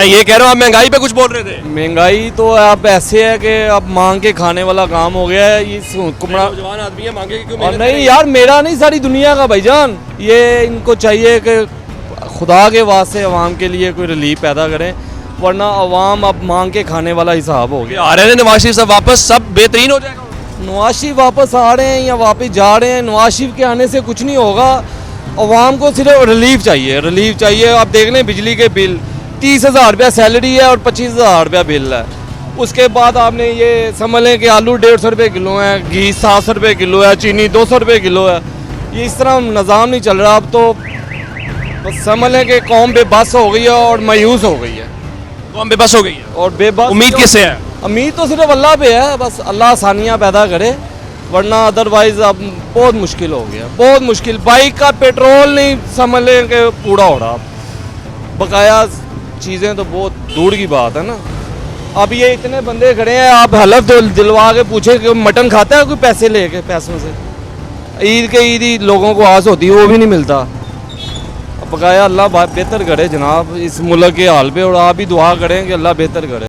मैं ये कह रहा हूँ, आप महंगाई पे कुछ बोल रहे थे। महंगाई तो अब ऐसे है कि अब मांग के खाने वाला काम हो गया है। ये कुमड़ा जवान आदमी है, मांगे क्यों? और नहीं यार, मेरा नहीं, सारी दुनिया का भाईजान। ये इनको चाहिए कि खुदा के वास्ते अवाम के लिए कोई रिलीफ पैदा करें, वरना अवाम अब मांग के खाने वाला हिसाब हो गया। आ रहे हैं नवाज शरीफ साहब वापस, सब बेहतरीन हो जाएगा। नवाज शरीफ वापस आ रहे हैं या वापस जा रहे हैं, नवाज शरीफ के आने से कुछ नहीं होगा। अवाम को सिर्फ रिलीफ चाहिए, रिलीफ चाहिए। आप देख लें, बिजली के बिल 30,000 रुपया सैलरी है और 25,000 रुपया बिल है। उसके बाद आपने ये समझ लें कि आलू 150 रुपये किलो है, घी 700 रुपये किलो है, चीनी 200 रुपये किलो है। ये इस तरह निज़ाम नहीं चल रहा। अब तो बस समझ लें कि कौम बेबस हो गई है और मायूस हो गई है। कौम बेबस हो गई है। और बेबस उम्मीद किससे है? उम्मीद तो सिर्फ अल्लाह पे है, बस अल्लाह आसानियाँ पैदा करे, वरना अदरवाइज़ अब बहुत मुश्किल हो गया, बहुत मुश्किल। बाइक का पेट्रोल नहीं समझ लें कि पूरा हो रहा। बकाया चीज़ें तो बहुत दूर की बात है ना। अब ये इतने बंदे खड़े हैं, आप हलफ दिलवा के पूछे कि मटन खाता है कोई पैसे लेके, पैसों से? ईद के ईद ही लोगों को आस होती है, वो भी नहीं मिलता। अब बकाया अल्लाह बेहतर करे जनाब इस मुल्क के हाल पे, और आप भी दुआ करें कि अल्लाह बेहतर करे।